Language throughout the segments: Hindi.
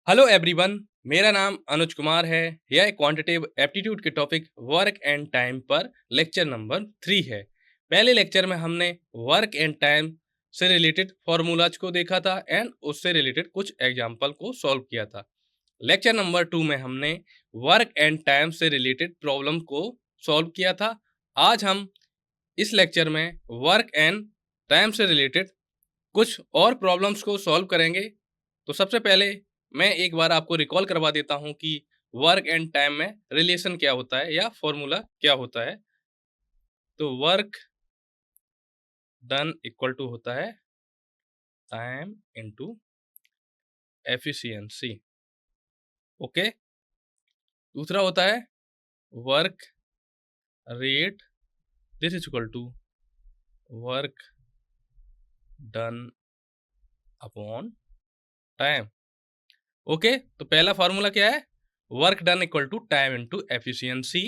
Hello everyone. मेरा नाम अनुज कुमार है। यह क्वांटिटेटिव एप्टीट्यूड के टॉपिक वर्क एंड टाइम पर लेक्चर नंबर 3 है। पहले लेक्चर में हमने वर्क एंड टाइम से रिलेटेड फॉर्मूलाज को देखा था एंड उससे रिलेटेड कुछ एग्जाम्पल को सॉल्व किया था। लेक्चर नंबर 2 में हमने वर्क एंड टाइम से रिलेटेड प्रॉब्लम को सॉल्व किया था। आज हम इस लेक्चर में वर्क एंड टाइम से रिलेटेड कुछ और प्रॉब्लम्स को सॉल्व करेंगे। तो सबसे पहले मैं एक बार आपको रिकॉल करवा देता हूं कि वर्क एंड टाइम में रिलेशन क्या होता है या फॉर्मूला क्या होता है। तो वर्क डन इक्वल टू होता है टाइम इनटू एफिशिएंसी। ओके। दूसरा होता है work rate, this is equal to work done upon time. Okay, तो पहला फॉर्मूला क्या है? Work done equal to time into efficiency.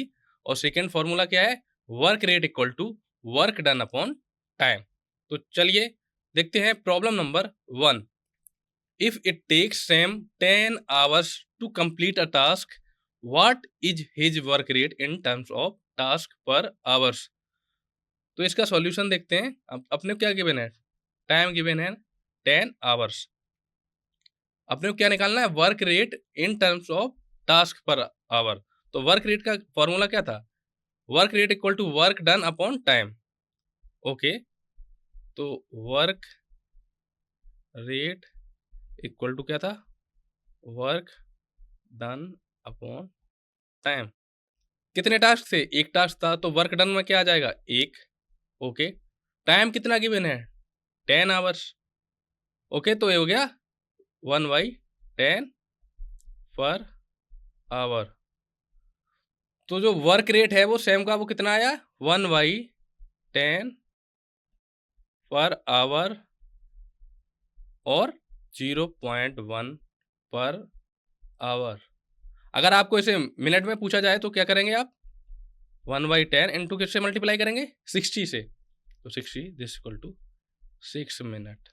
और सेकेंड फॉर्मूला क्या है? Work rate equal to work done upon time. तो चलिए देखते हैं problem number 1। If it takes Sam 10 hours to complete a task, what is his work rate in terms of task per hours. तो इसका सॉल्यूशन देखते हैं। अब अपने को क्या गिवन है? टाइम गिवन है 10 आवर्स। अपने को क्या निकालना है? Work rate in terms of task per hour. तो वर्क रेट का फॉर्मूला क्या था? Work rate equal to work done upon time. Okay, तो वर्क रेट इक्वल टू क्या था? Work done upon time. कितने टास्क थे? एक टास्क था, तो वर्क डन में क्या आ जाएगा? एक। ओके, टाइम कितना गिवन है? 10 आवर्स। ओके, तो ये हो गया 1/10 पर आवर। तो जो वर्क रेट है वो सेम का वो कितना आया? 1/10 पर आवर और 0.1 पर आवर। अगर आपको इसे मिनट में पूछा जाए तो क्या करेंगे आप? 1/10 इंटू किससे मल्टीप्लाई करेंगे? 60 से। तो 60 this equal to 6 minute.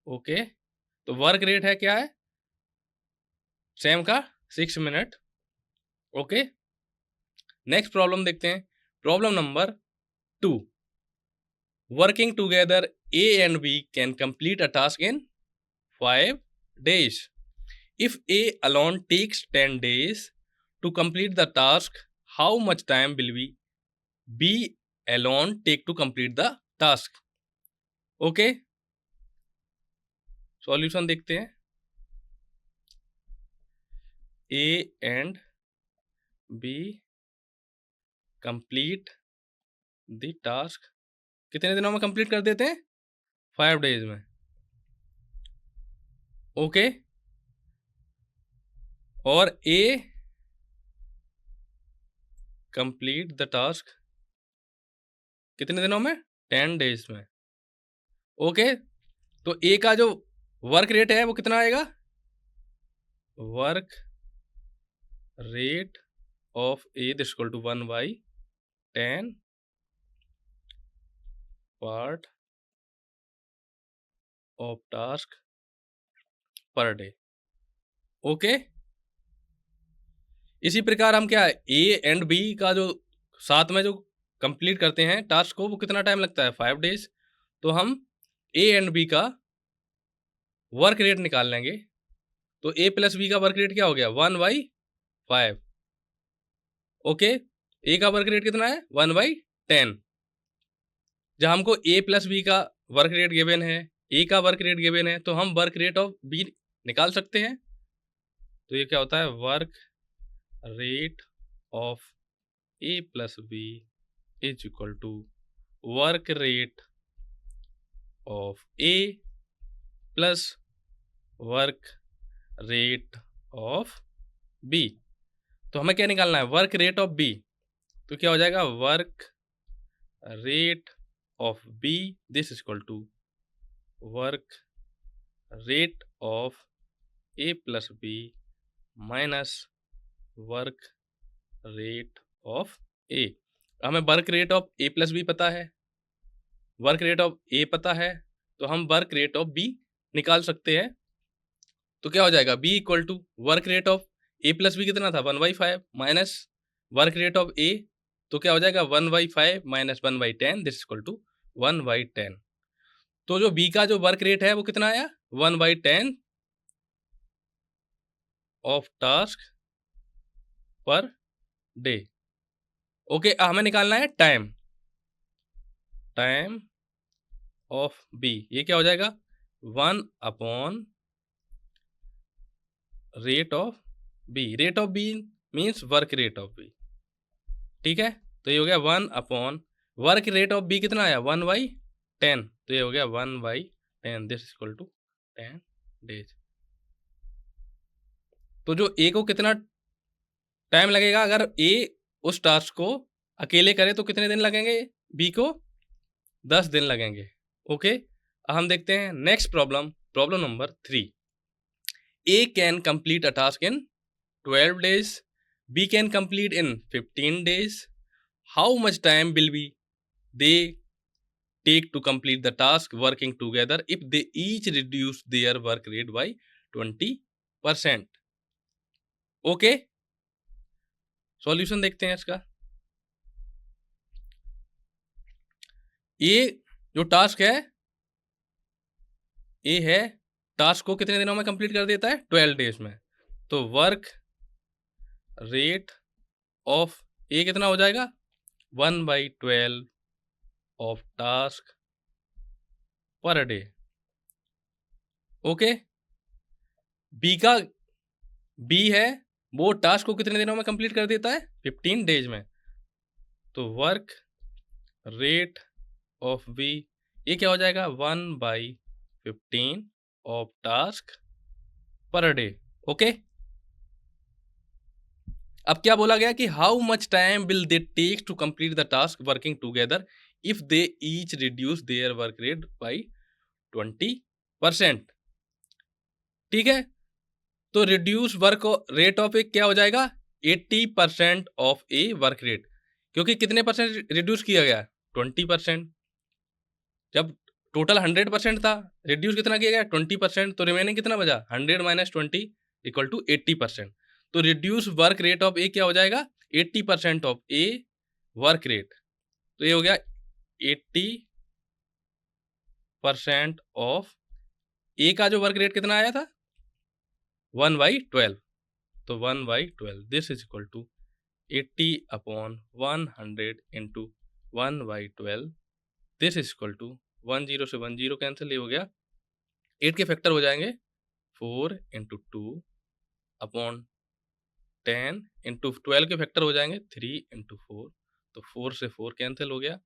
Okay, तो वर्क रेट है क्या है? सेम का 6 मिनट। ओके, नेक्स्ट प्रॉब्लम देखते हैं। Problem number 2। Working together, A and B can complete a task in 5 days. If A alone takes 10 days to complete the task, how much time will B alone take to complete the task? Okay, solution देखते हैं। A and B complete the task कितने दिनों में कंप्लीट कर देते हैं? 5 डेज में। ओके, और A कंप्लीट द टास्क कितने दिनों में? 10 डेज में। ओके, तो ए का जो वर्क रेट है वो कितना आएगा? Work rate of A this equal to 1/10 part of task per day. Okay, इसी प्रकार हम क्या ए एंड बी का जो साथ में जो कंप्लीट करते हैं टास्क को वो कितना टाइम लगता है? 5 डेज। तो हम ए एंड बी का वर्क रेट निकाल लेंगे। तो ए प्लस बी का वर्क रेट क्या हो गया? 1/5। ओके, ए का वर्क रेट कितना है? 1/10। जब हमको ए प्लस बी का वर्क रेट गिवन है, ए का वर्क रेट गिवन है, तो हम वर्क रेट ऑफ बी निकाल सकते हैं। तो ये क्या होता है? Work rate of A plus B is equal to work rate of A plus work rate of B. तो हमें क्या निकालना है? Work rate of B. तो क्या हो जाएगा? Work rate of B this is equal to work rate of A plus B minus work rate of A. हमें work rate of A plus B पता है, वर्क रेट ऑफ ए पता है, तो हम वर्क रेट ऑफ बी निकाल सकते हैं। तो क्या हो जाएगा, B equal to work rate of A plus B कितना था 1/5 minus work rate of A, तो क्या हो जाएगा 1/5 माइनस 1/10 दिस इक्वल टू 1/10। तो जो बी का जो वर्क रेट है वो कितना आया 1/10 of task per day. Okay, हमें निकालना है टाइम ऑफ बी, ये क्या हो जाएगा 1 upon rate of B, rate of B means work rate of B, ठीक है। तो ये हो गया 1 upon work rate of B कितना आया 1/10, तो ये हो गया 1/10 दिस इक्वल टू 10 डेज। तो जो ए को कितना टाइम लगेगा, अगर ए उस टास्क को अकेले करे तो कितने दिन लगेंगे, बी को 10 दिन लगेंगे। ओके, अब हम देखते हैं next problem, problem number 3। A can complete a task in 12 days, B can complete in 15 days. How much time will they take to complete the task working together if they each reduce their work rate by 20%? Okay, solution देखते हैं इसका। ये जो टास्क है, ए है, टास्क को कितने दिनों में कंप्लीट कर देता है 12 डेज में। तो वर्क रेट ऑफ ए कितना हो जाएगा 1/12 of task per day. Okay, B है, वो टास्क को कितने दिनों में कंप्लीट कर देता है 15 डेज में। तो वर्क रेट ऑफ बी ये क्या हो जाएगा 1/15 of task per day. Okay, अब क्या बोला गया कि how much time will they take to complete the task working together if they each reduce their work rate by 20%। ठीक है, तो reduce work rate of A क्या हो जाएगा 80% ऑफ ए वर्क रेट, क्योंकि कितने परसेंट रिड्यूस किया गया 20%। जब टोटल 100% था, रिड्यूस कितना किया गया 20%, तो रिमेनिंग कितना बचा 100 माइनस 20 इक्वल टू 80%। तो reduce work rate of A क्या हो जाएगा 80% ऑफ ए वर्क रेट, तो ये हो गया 80% ऑफ ए का जो वर्क रेट कितना आया था 1/12, तो 1/12 this is equal to 80 upon 100 into 1/12 this is equal to 10 से 10 कैंसिल, ये हो गया 8 के फैक्टर हो जाएंगे 4 इंटू 2 अपॉन 10 इंटू 12 के फैक्टर हो जाएंगे 3 इंटू 4, तो 4 से 4 कैंसिल हो गया।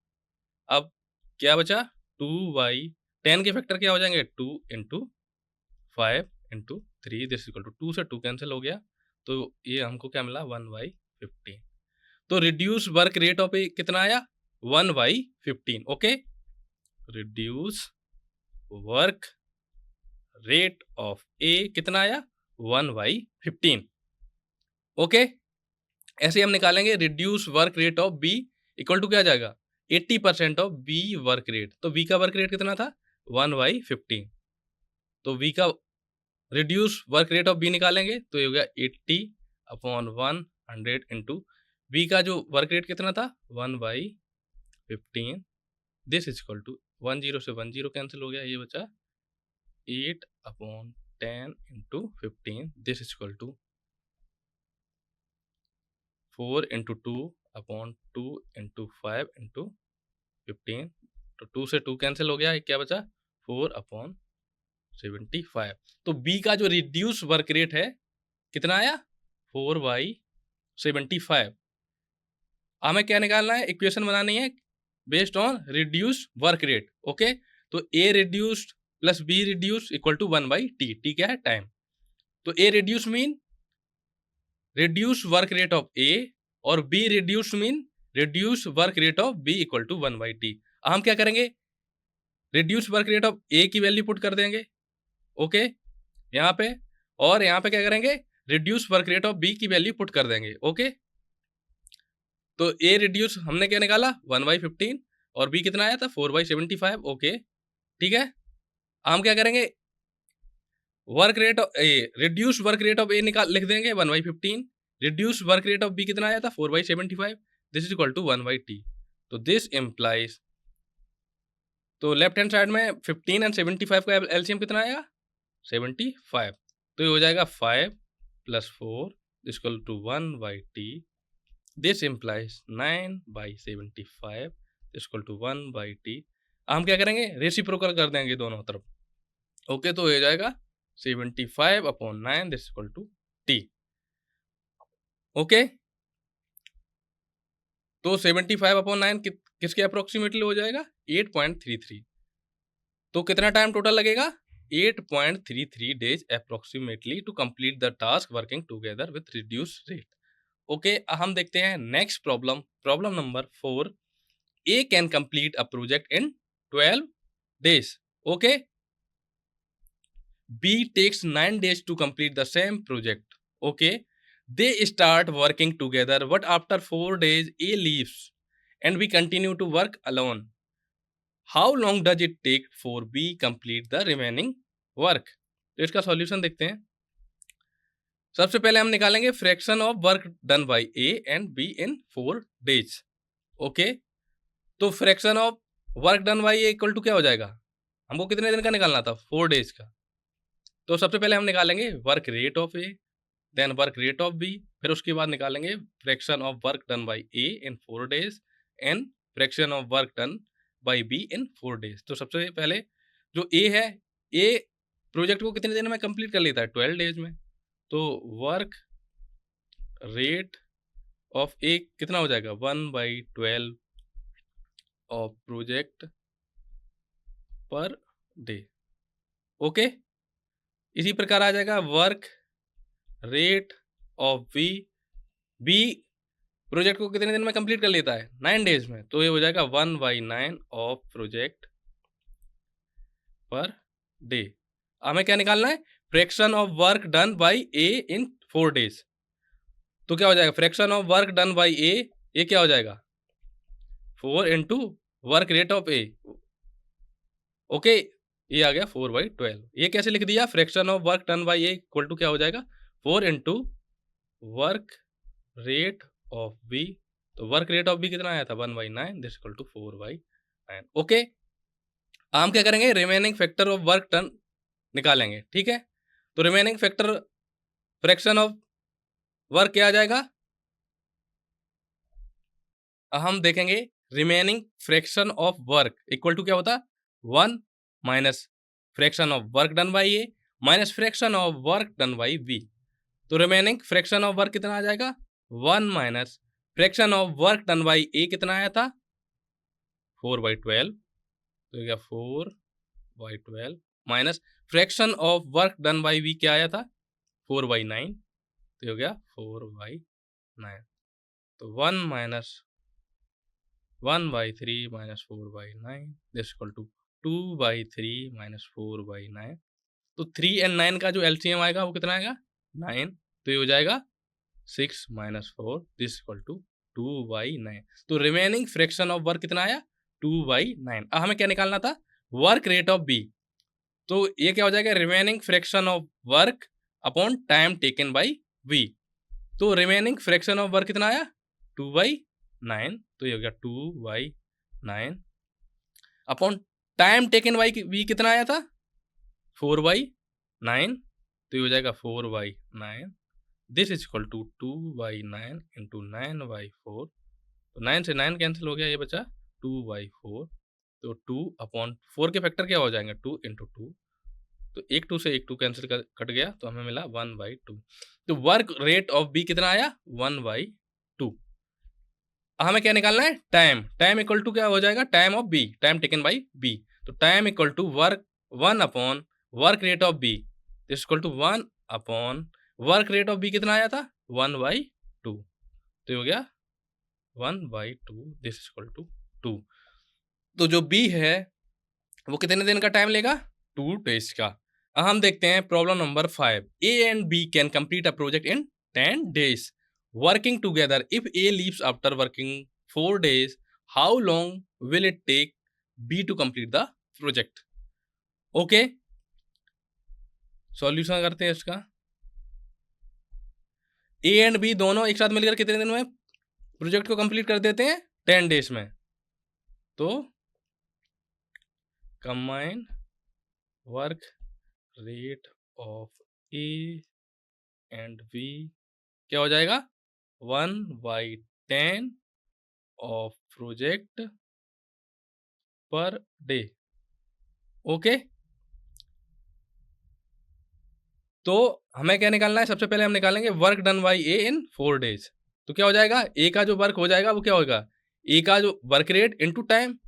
अब क्या बचा 2/10 के फैक्टर क्या हो जाएंगे 2 into 5 into 3 this equal to 2 से 2 कैंसिल हो गया, तो ये हमको क्या मिला 1/15। तो reduce work rate of A कितना आया 1/15। Okay, reduce work rate of A कितना आया 1/15। ओके, ऐसे हम निकालेंगे reduce work rate of B equal to क्या आ जाएगा 80% ऑफ बी वर्क रेट। तो बी का वर्क रेट कितना था 1/15, तो बी का reduce work rate of B निकालेंगे तो ये हो गया 80 अपॉन 100 इंटू बी का जो वर्क रेट कितना था 1/15 दिस इज इक्वल टू 10 से 10 कैंसिल हो गया, ये बचा 8 upon 10 into 15 this is equal to 4 into 2 upon 2 into 5 into 15, तो 2 से 2 कैंसिल हो गया, क्या बचा 4 अपॉन 75। तो बी का जो रिड्यूस वर्क रेट है कितना आया 4/75। हमें क्या निकालना है, इक्वेशन बनानी है based on reduce work rate. Okay, तो A reduced plus B reduce equal to 1/t, T क्या है टाइम। तो A reduce mean reduce work rate of A और B reduce mean reduce work rate of B equal to 1/t। हम क्या करेंगे reduce work rate of A की वैल्यू पुट कर देंगे ओके यहाँ पे, और यहाँ पे क्या करेंगे reduce work rate of B की वैल्यू पुट कर देंगे। ओके, तो ए रिड्यूस हमने क्या निकाला 1/15 और बी कितना आया था 4/75। ओके, ठीक है, हम क्या करेंगे work rate of A, reduce work rate of A निकाल लिख देंगे 1/15, reduce work rate of B कितना आया था 4/75, this is equal to 1/t। तो दिस इम्प्लाइज, तो लेफ्ट हैंड साइड में 15 एंड 75 का एलसीएम कितना आएगा 75, तो ये हो जाएगा 5 + 4 equal to 1/t। This implies 9/75 equal to 1/t। हम क्या करेंगे रेसिप्रोकल कर देंगे दोनों तरफ, ओके, तो हो जाएगा 75/9 this equal to t, okay. तो 75/9 किसके अप्रोक्सीमेटली हो जाएगा 8.33, तो कितना टाइम टोटल लगेगा 8.33 days approximately two complete the task working together with reduce rate, okay. हम देखते हैं next problem, problem number 4। A can complete a project in 12 days, okay. B takes 9 days to complete the same project, okay. They start working together, but after 4 days A leaves and we continue to work alone. How long does it take for B complete the remaining work? तो इसका सॉल्यूशन देखते हैं। सबसे पहले हम निकालेंगे fraction of work done by A and B in 4 days, okay. तो fraction of work done by A equal to क्या हो जाएगा, हमको कितने दिन का निकालना था 4 days का। तो सबसे पहले हम निकालेंगे work rate of A, then work rate of B, फिर उसके बाद निकालेंगे fraction of work done by A in 4 days and fraction of work done by B in 4 days। तो सबसे पहले जो ए है, ए प्रोजेक्ट को कितने दिन में कंप्लीट कर लेता है 12 days में, तो वर्क रेट ऑफ ए कितना हो जाएगा 1/12 of project per day, okay. इसी प्रकार आ जाएगा work rate of B, B project को कितने दिन में कंप्लीट कर लेता है 9 days में, तो ये हो जाएगा 1/9 ऑफ प्रोजेक्ट पर डे। हमें क्या निकालना है fraction of work done by A in 4 days, तो क्या हो जाएगा fraction of work done by A, ये क्या हो जाएगा 4 into work rate of A, okay. ये आ गया 4/12। ये कैसे लिख दिया fraction of work done by A equal to क्या हो जाएगा 4 into work rate of B, तो वर्क रेट ऑफ बी कितना आया था 1/9 दिस इक्वल टू 4/9, ओके। हम क्या करेंगे remaining factor of work done निकालेंगे, ठीक है। तो remaining factor fraction of work क्या आ जाएगा, हम देखेंगे remaining fraction of work equal to क्या होता 1 minus fraction of work done by A minus fraction of work done by B. तो रिमेनिंग फ्रैक्शन ऑफ वर्क कितना आ जाएगा 1 minus fraction of work done by A कितना आया था 4/12, तो क्या 4/12 minus fraction of work done by B क्या आया था 4/9, तो हो गया 4/9। तो 1 minus 1/3 minus 4/9 this equal to 2/3 minus 4/9। तो 3 एंड 9 का जो एलसीएम आएगा वो कितना आएगा 9, तो ये हो जाएगा 6 माइनस 4 दिस इक्वल टू 2/9। तो रिमेनिंग फ्रैक्शन ऑफ वर्क कितना आया 2/9। अब हमें क्या निकालना था वर्क रेट ऑफ बी, तो ये क्या हो जाएगा remaining fraction of work upon time taken by B. तो रिमेनिंग फ्रैक्शन ऑफ वर्क कितना आया 2/9, तो ये हो गया 2/9 upon time taken by B कितना आया था 4/9, तो ये हो जाएगा 4/9 this is equal to 2/9 into 9/4। तो 9 से 9 कैंसिल हो गया, ये बचा 2/4। तो 2/4 के फैक्टर क्या हो जाएंगे 2 इंटू 2, तो एक 2 से एक 2 कैंसिल कट गया, तो हमें मिला 1/2। तो वर्क रेट ऑफ बी कितना आया 1/2। हमें क्या निकालना है टाइम, टाइम इक्वल टू क्या हो जाएगा time of B, time taken by B. तो time equal to work 1 upon work rate of B this equal to 1 upon work rate of B कितना आया था 1/2, तो हो गया 1/2 दिस इक्वल टू 2। तो जो बी है वो कितने दिन का टाइम लेगा 2 days का। अब हम देखते हैं problem number 5। A and B can complete a project in 10 days working together. If A leaves after working 4 days, how long will it take B to complete the project? Okay. Solution करते हैं इसका। ए एंड बी दोनों एक साथ मिलकर कितने दिन में प्रोजेक्ट को कंप्लीट कर देते हैं? 10 डेज में। तो combine work rate of A and B क्या हो जाएगा? 1/10 of project per day. Okay, तो हमें क्या निकालना है? सबसे पहले हम निकालेंगे work done by A in 4 days. तो क्या हो जाएगा? ए का जो वर्क हो जाएगा वो क्या होगा? ए का जो वर्क रेट इंटू टाइम।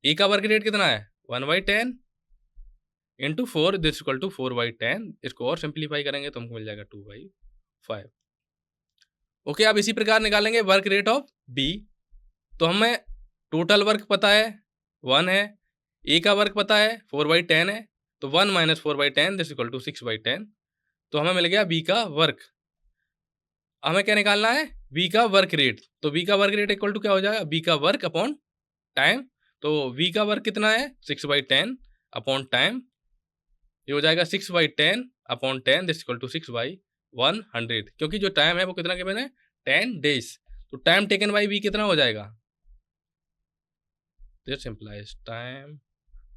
ए का वर्क रेट कितना है? 1/10 इंटू 4 दिस इक्वल टू 4/10। इसको और सिंप्लीफाई करेंगे तो हमको मिल जाएगा 2/5। ओके, अब इसी प्रकार निकालेंगे वर्क रेट ऑफ बी। तो हमें टोटल वर्क पता है 1 है, ए का वर्क पता है 4/10 है, तो 1 माइनस 4/10 दिस इक्वल टू 6/10। तो हमें मिल गया बी का वर्क। हमें क्या निकालना है? बी का वर्क रेट। तो बी का वर्क रेट इक्वल टू क्या हो जाएगा? बी का वर्क अपॉन टाइम। तो बी का वर्क कितना है? 6/10 अपॉन टाइम। ये हो जाएगा 6/10 अपॉन 10 दिस इक्वल टू 6/100। क्योंकि जो टाइम है वो कितना गिवन है? 10 डेज। तो टाइम टेकन बाई बी कितना हो जाएगा? This implies time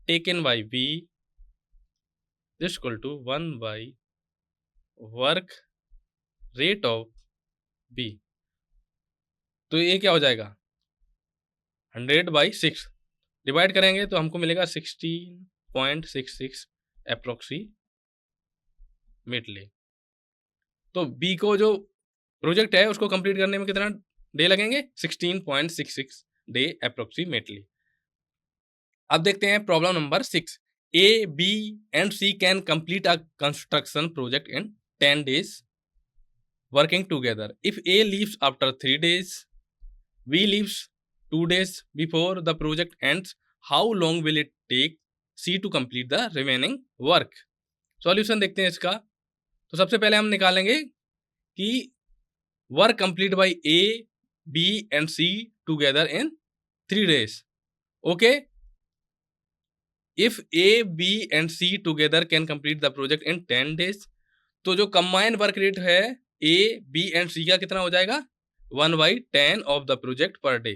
taken by B this equal to 1 by work rate of B. तो ये क्या हो जाएगा? 100/6 डिवाइड करेंगे तो हमको मिलेगा 16.66 अप्रोक्सीमेटली। तो बी को जो प्रोजेक्ट है उसको कंप्लीट करने में कितना डे लगेंगे? 16.66 डे अप्रोक्सीमेटली। अब देखते हैं problem number 6। A, B and C can complete a construction project in 10 days working together. If A leaves after 3 days, B leaves 2 days before the project ends, how long will it take C to complete the remaining work? Solution देखते हैं इसका। तो सबसे पहले हम निकालेंगे कि work complete by A, B and C together in 3 days. Okay, if A, B and C together can complete the project in 10 days, तो जो कंबाइंड वर्क रेट है ए, बी एंड सी का कितना हो जाएगा? 1/10 of the project per day.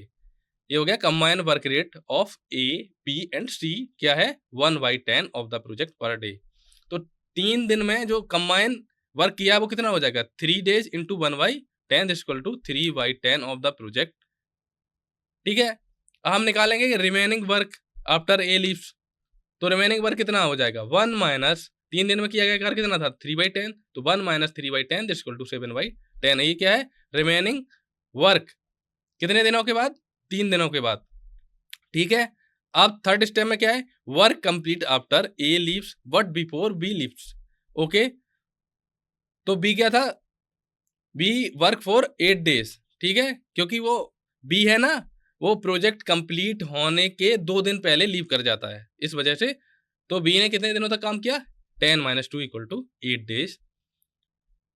ये हो गया combined work rate of A, B and C क्या है? 1/10 of the project per day. तो 3 दिन में जो कंबाइंड वर्क किया वो कितना हो जाएगा? 3 days into 1/10 this equal to 3/10 of the project. ठीक है, अब हम निकालेंगे remaining work after A leaves. तो रिमेनिंग वर्क कितना हो जाएगा? 1 माइनस 3 दिन में किया गया कार्य कितना था? 3/10। तो 1 माइनस 3/10 दिस इक्वल टू 7/10। ये क्या है? रिमेनिंग वर्क कितने दिनों के बाद? 3 दिनों के बाद। ठीक है, अब थर्ड स्टेप में क्या है? Work complete after A leaves but before B leaves. Okay, तो बी क्या था? B work for 8 days। ठीक है, क्योंकि वो बी है ना, वो प्रोजेक्ट कंप्लीट होने के 2 दिन पहले लीव कर जाता है, इस वजह से। तो बी ने कितने दिनों तक काम किया? 10 माइनस 2 इक्वल टू 8 days।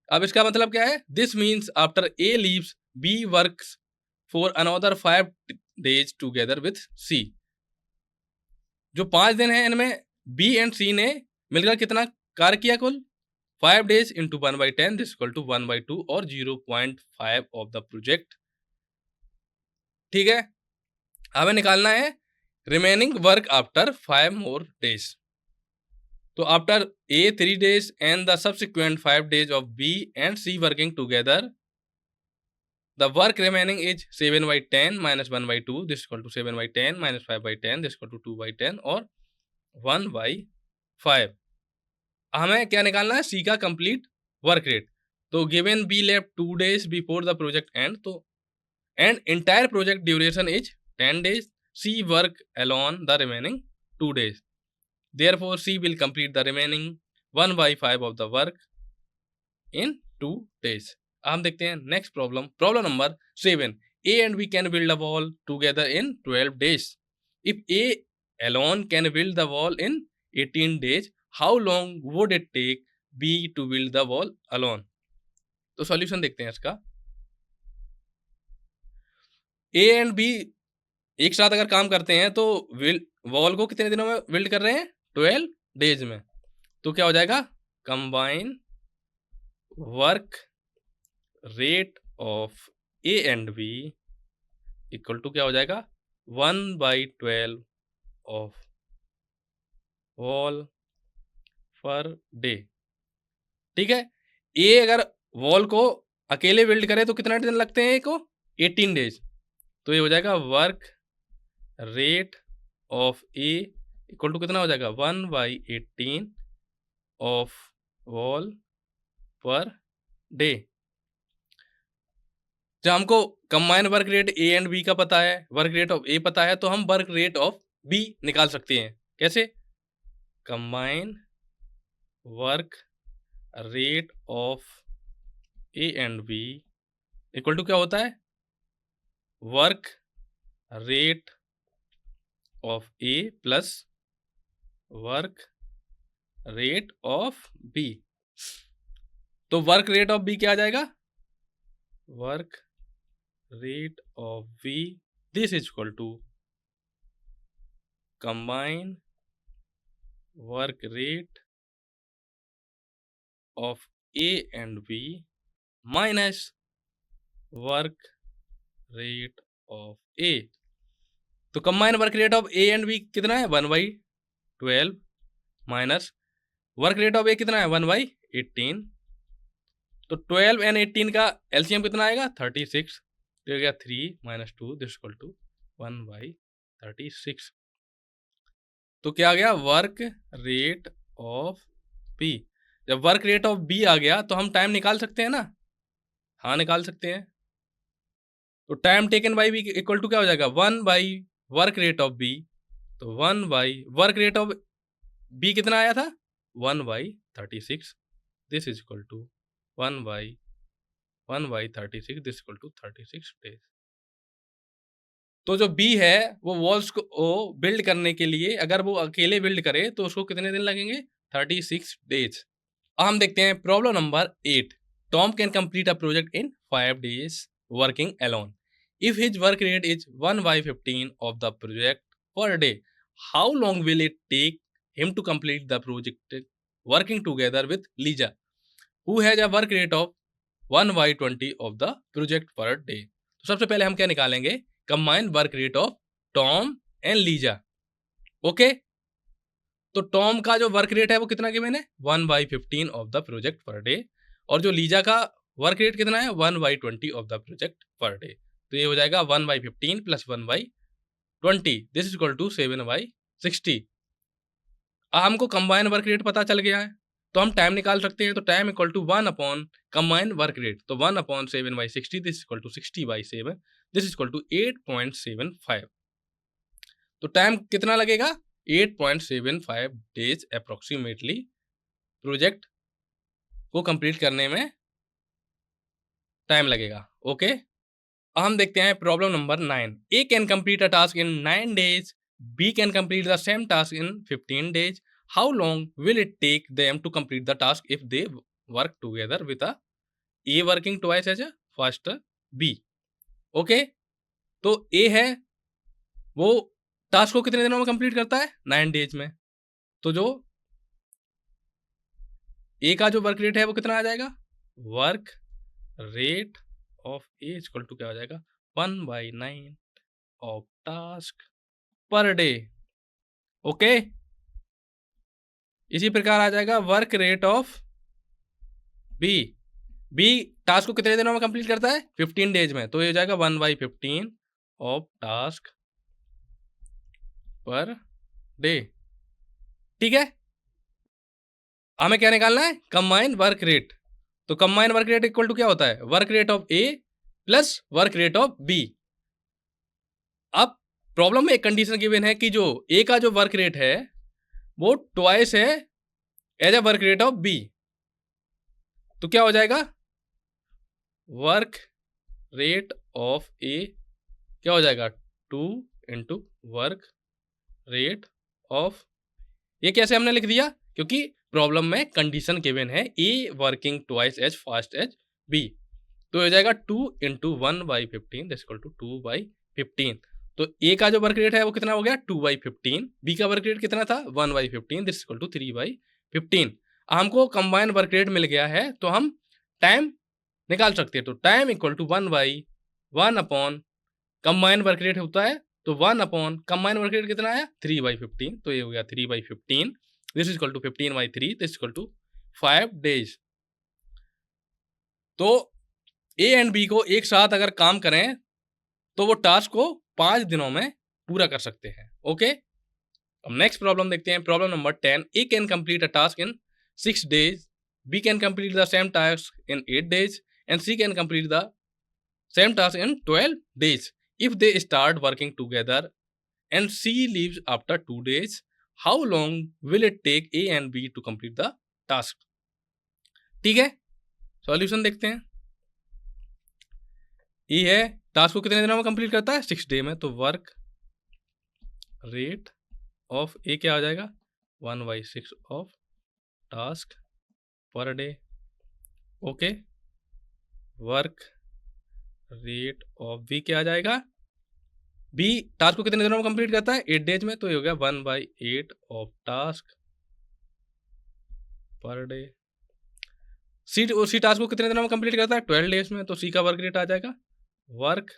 अब इसका मतलब क्या है? This means after A leaves B works for another 5 days together with C. जो 5 दिन है इनमें बी एंड सी ने मिलकर कितना कार्य किया कुल? 5 days into 1/10 this equal to 1/2 और 0.5 ऑफ द प्रोजेक्ट। ठीक है, हमें निकालना है remaining work after 5 more days। तो after A 3 days and the subsequent 5 days of B and C working together, the work remaining is 7/10 minus 1/2 this equal to 7/10 minus 5/10 this equal to 2/10 और 1/5। हमें क्या निकालना है? सी का कंप्लीट वर्क रेट। तो given B left 2 days before the project end, तो and entire project duration is 10 days, C work alone the remaining 2 days, therefore C will complete the remaining 1/5 of the work in 2 days। हम देखते हैं next problem, problem number 7। A and B can build a wall together in 12 days। If A alone can build the wall in 18 days, how long would it take B to build the wall alone? तो सॉल्यूशन देखते हैं इसका। A एंड B एक साथ अगर काम करते हैं तो वॉल को कितने दिनों में बिल्ड कर रहे हैं? 12 days में। तो क्या हो जाएगा? Combine work rate of A and B equal to क्या हो जाएगा 1/12 ऑफ वॉल पर डे। ठीक है, ए अगर वॉल को अकेले बिल्ड करे तो कितना दिन लगते हैं ए को 18 डेज। तो ये हो जाएगा work rate of A equal to कितना हो जाएगा 1/18 ऑफ वॉल पर डे। जब हमको combine work rate A and B का पता है, वर्क रेट ऑफ ए पता है, तो हम वर्क रेट ऑफ बी निकाल सकते हैं। कैसे? Combine work rate of A and B equal to क्या होता है work rate of A plus work rate of B. तो वर्क रेट ऑफ बी क्या आ जाएगा work rate of B this is equal to combine work rate of A and B minus work rate of A. तो combine work rate of A and B कितना है 1/12 minus work rate of A कितना है 1/18। तो 12 एंड 18 का एलसीएम कितना आएगा 36। तो हो गया 3 - 2 दिस इक्वल टू 1/36। तो क्या आ गया वर्क रेट ऑफ बी। जब वर्क रेट ऑफ बी आ गया तो हम टाइम निकाल सकते हैं ना? हाँ निकाल सकते हैं। तो time taken by B equal to क्या हो जाएगा 1/वर्क रेट ऑफ बी। तो 1/वर्क रेट ऑफ बी कितना आया था 1/36 this is equal to 1/36 this equal to 36 days. तो जो बी है वो वॉल्स को बिल्ड करने के लिए अगर वो अकेले बिल्ड करे तो उसको कितने दिन लगेंगे 36 डेज। अब हम देखते हैं problem number 8। Tom can complete a project in 5 days working alone if his work rate is 1/15 of the project per day how long will it take him to complete the project working together with Lisa who has a work rate of 1/20 of the project per day. तो सबसे पहले हम क्या निकालेंगे combined work rate of Tom and Lisa. Okay, तो टॉम का जो वर्क रेट है वो कितना गिवन है 1/15 of the project per day और जो लीजा का वर्क रेट कितना है 1/20 of the project per day. तो ये हो जाएगा 1/15 plus 1/20 this is equal to 7/60। हमको कंबाइन वर्क रेट पता चल गया है तो हम टाइम निकाल सकते हैं। तो time equal to 1 upon combine work rate, तो 1 upon 7/60 this equal to 60/7 this equal to 8.75। तो टाइम कितना लगेगा 8.75 डेज अप्रोक्सीमेटली प्रोजेक्ट को कंप्लीट करने में टाइम लगेगा। ओके, हम देखते हैं problem number 9। A can complete a task in 9 days, B can complete the same task in 15 days। How long will it take them to complete the task if they work together with a A working twice as a faster B. Okay, तो ए है वो टास्क को कितने दिनों में कंप्लीट करता है 9 days में। तो जो ए का जो वर्क रेट है वो कितना आ जाएगा work rate of A equal to क्या हो जाएगा 1/9 of task per day. Okay, इसी प्रकार आ जाएगा work rate of B. B task को कितने दिनों में कंप्लीट करता है 15 days में। तो ये हो जाएगा 1/15 ऑफ टास्क पर डे। ठीक है, हमें क्या निकालना है कंबाइन वर्क रेट। तो combine work rate equal to क्या होता है work rate of A plus work rate of B. अब प्रॉब्लम में एक कंडीशन गिवन है कि जो ए का जो वर्क रेट है वो ट्वाइस है as a work rate of B. तो क्या हो जाएगा वर्क रेट ऑफ ए क्या हो जाएगा 2 इंटू वर्क रेट ऑफ, ये कैसे हमने लिख दिया क्योंकि प्रॉब्लम में कंडीशन गिवन है A working twice as fast as B. तो हो जाएगा 2 इंटू 1/15 दिस इक्वल टू 2/15। तो ए का जो वर्क रेट है वो कितना हो गया 2/15, बी का वर्क रेट कितना था 1/15 दिस इक्वल टू 3/15। हमको कंबाइन वर्क रेट मिल गया है तो हम टाइम निकाल सकते हैं। तो time equal to 1 upon combine work rate होता है, तो 1 अपॉन कंबाइन वर्क रेट कितना आया 3/15, तो ये हो गया 3/15, this is equal to 15/3, this is equal to 5 days. तो ए एंड बी को एक साथ अगर काम करें तो वो टास्क को 5 दिनों में पूरा कर सकते हैं। ओके, अब नेक्स्ट प्रॉब्लम देखते हैं। Problem number 10, A can complete a task in 6 days, B can complete the same task in 8 days and C can complete the same task in 12 days. If they start working together and C leaves after 2 days, how long will it take A and B to complete the task? ठीक है, सॉल्यूशन देखते हैं। E है, टास्क को कितने दिनों में कंप्लीट करता है 6 डे में, तो वर्क रेट ऑफ ए क्या आ जाएगा 1/6 of task per day. Okay, work rate of B क्या आ जाएगा, बी टास्क को कितने दिनों में कंप्लीट करता है 8 डेज में, तो ये हो गया 1/8 of task per day. C task को कितने दिनों में कंप्लीट करता है 12 डेज में, तो सी का वर्क रेट आ जाएगा work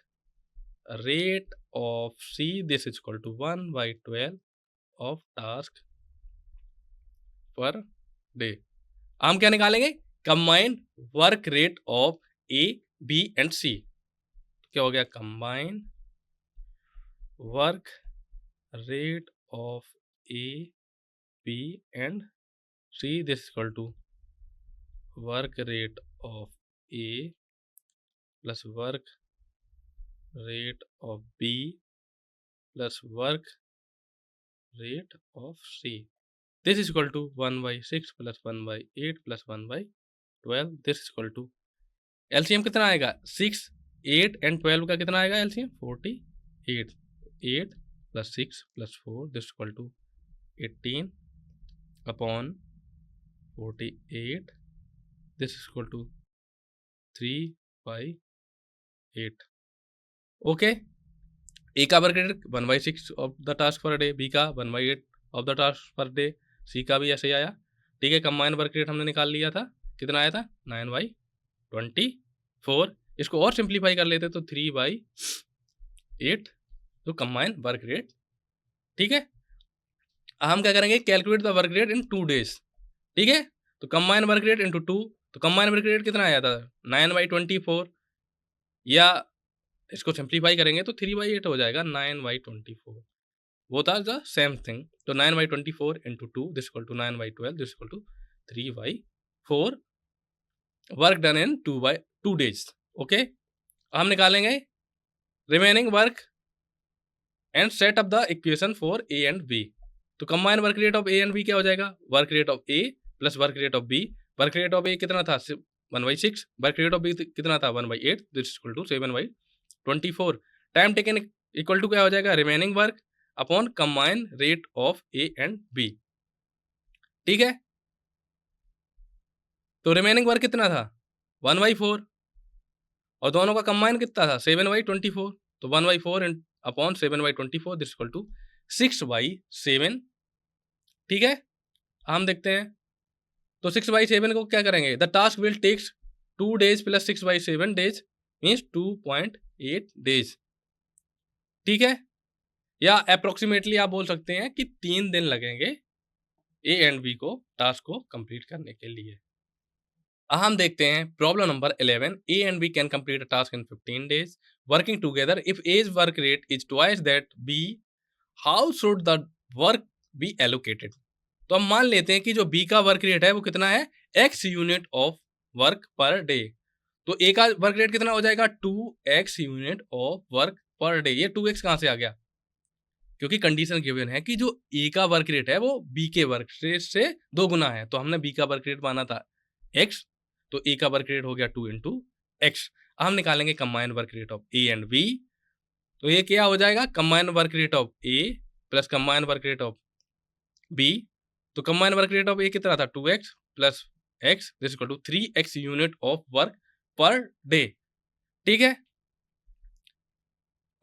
rate of C this is equal to 1/12 of task per day. हम क्या निकालेंगे, combined work rate of A B and C. क्या हो गया, combined work rate of A B and C this equal to work rate of A plus work rate of B plus work rate of C, this is equal to 1/6 plus 1/8 plus 1/12, this is equal to LCM कितना आएगा 6, 8 एंड 12 का कितना आएगा LCM 48, 8 plus 6 plus 4 this equal to 18 upon 48, this is equal to 3/8। Okay, A का work rate 1/6 of the task per day, B का 1/8 of the task per day, C का भी ऐसे ही आया। ठीक है, कंबाइन वर्क रेट हमने निकाल लिया था, कितना आया था 9/24। इसको और सिंप्लीफाई कर लेते तो 3/8, तो कंबाइन वर्क रेट। ठीक है, हम क्या करेंगे, calculate the work rate in 2 days. ठीक है, तो कंबाइन वर्क रेट इंटू 2, तो कंबाइन वर्क रेट कितना आया था 9/24, या इसको सिंप्लीफाई करेंगे तो 3/8 हो जाएगा 9/24, वो था द सेम थिंग। तो 9/24 into 2 this equal to 9/12 this equal to 3/4 work done in 2 days. Okay, हम निकालेंगे remaining work and set up the equation for A and B. तो combine work rate of A and B क्या हो जाएगा, work rate of A plus work rate of B. Work rate of A कितना था 1/6, वर्क रेट ऑफ बी कितना था 1/8, this equal to 7/24। Time taken equal to क्या हो जाएगा, remaining work upon combine rate of A and B. ठीक है, तो रिमेनिंग वर्क कितना था 1/4 और दोनों का कंबाइन कितना था 7/24, तो 1/4 अपॉन 7/24 दिस इक्वल टू 6/7। ठीक है, हम देखते हैं, तो 6/7 को क्या करेंगे, the task will takes 2 days plus 6/7 days means 2.8 days. ठीक है, या अप्रोक्सीमेटली आप बोल सकते हैं कि 3 दिन लगेंगे ए एंड बी को टास्क को कंप्लीट करने के लिए। अब हम देखते हैं problem number 11, A and B can complete a task in 15 days working together if A's work rate is twice that B, how should the work be allocated. तो हम मान लेते हैं कि जो बी का वर्क रेट है वो कितना है x unit of work per day, तो ए का वर्क रेट कितना हो जाएगा 2x unit of work per day. ये 2x कहां से आ गया, क्योंकि कंडीशन गिवन है कि जो ए का वर्क रेट है वो बी के वर्क रेट से 2 गुना है, तो हमने बी का वर्क रेट माना था x, तो ए का वर्क रेट हो गया 2 इंटू एक्स। हम निकालेंगे combined work rate of A and B, तो ये क्या हो जाएगा combined work rate of A plus combined work rate of B. तो combined work rate of A कितना था 2x plus x this equal to 3x unit of work per day. ठीक है,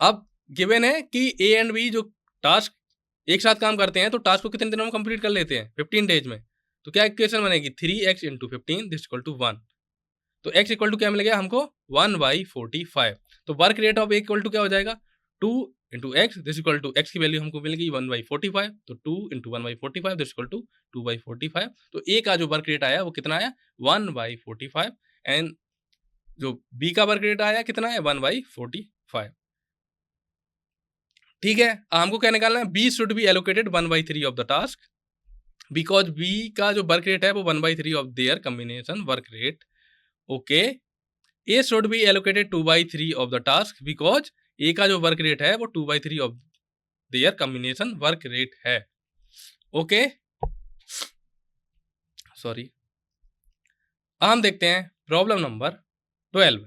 अब गिवन है कि ए एंड बी जो टास्क एक साथ काम करते हैं तो टास्क को कितने दिनों में कंप्लीट कर लेते हैं 15 डेज में, तो क्या इक्वेशन बनेगी 3x into 15 this equal to 1। तो x इक्वल टू क्या मिल गया हमको 1/45। तो work rate of A equal to क्या हो जाएगा 2 into X this equal to X की वैल्यू हमको मिल गई 1/45। तो 2 इंटू 1/45 दिस इक्वल टू 2/45। तो ए का जो वर्क रेट आया वो कितना आया 1/45 एंड जो बी का वर्क रेट आया कितना है 1/45। ठीक है, हमको क्या निकालना है B should be allocated 1/3 of the task because B का जो वर्क रेट है वो 1/3 of their combination work rate. Okay, A should be allocated 2/3 of the task because A का जो वर्क रेट है वो 2/3 of their combination work rate है। Okay, sorry. हम देखते हैं प्रॉब्लम नंबर 12।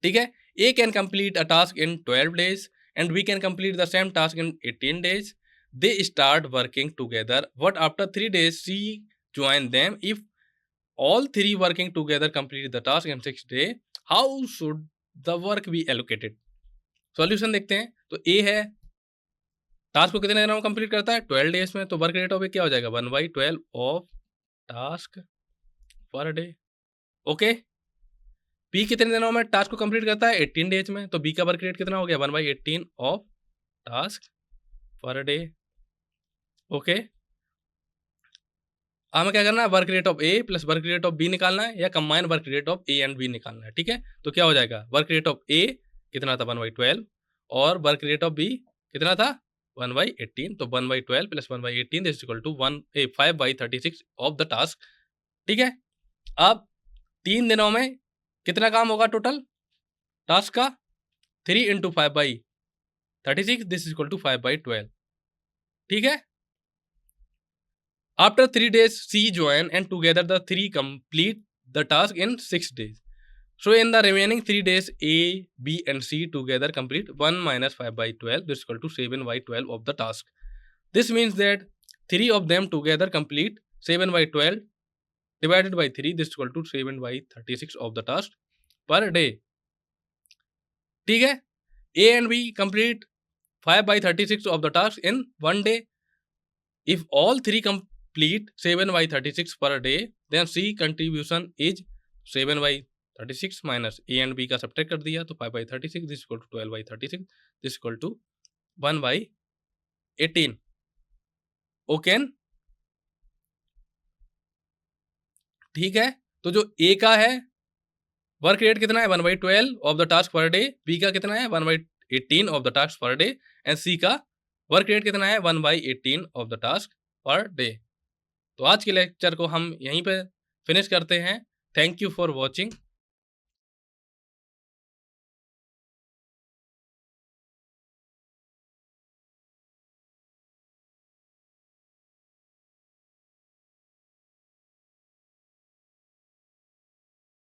ठीक है, A can complete a task in 12 days and we can complete the same task in 18 days. They start working together. What after 3 days she join them? If all three working together complete the task in 6 days, how should the work be allocated? Solution देखते हैं। तो ए है टास्क को कितने दिनों में कंप्लीट करता है 12 डेज में, तो वर्क रेट ऑफ ए क्या हो जाएगा 1/12 of task per day. Okay, B कितने दिनों में टास्क को कंप्लीट करता है 18 डेज में, तो बी का वर्क रेट कितना हो गया 1/18 of task per day. Okay, हमें क्या करना है work rate of A plus work rate of B निकालना है या combine work rate of A and B निकालना है। ठीक है, तो क्या हो जाएगा वर्क रेट ऑफ ए कितना था 1/12 और वर्क रेट ऑफ बी कितना था 1/18। तो 1/12 plus 1/18 is equal to 5/36 of the task. ठीक है, अब 3 दिनों में कितना काम होगा टोटल टास्क का 3 into 5/36 this is equal to 5/12। ठीक है, after 3 days C join and together the three complete the task in 6 days. So in the remaining 3 days A, B and C together complete 1 minus 5/12 this is equal to 7/12 of the task. This means that 3 of them together complete 7/12 divided by 3 this is equal to 7/36 of the task per day. ठीक है, A and B complete 5/36 of the task in 1 day. If all three complete 7/36 per day, then C contribution is 7/36 minus A and B का सब्ट्रैक्ट कर दिया तो 5/36 this equal to 12/36 this equal to 1/18। Okay, ठीक है, तो जो A का है वर्क रेट कितना है 1/12 of the task per day, B का कितना है 1/18 of the task per day and C का वर्क रेट कितना है 1/18 of the task per day. तो आज के लेक्चर को हम यहीं पे फिनिश करते हैं। Thank you for watching.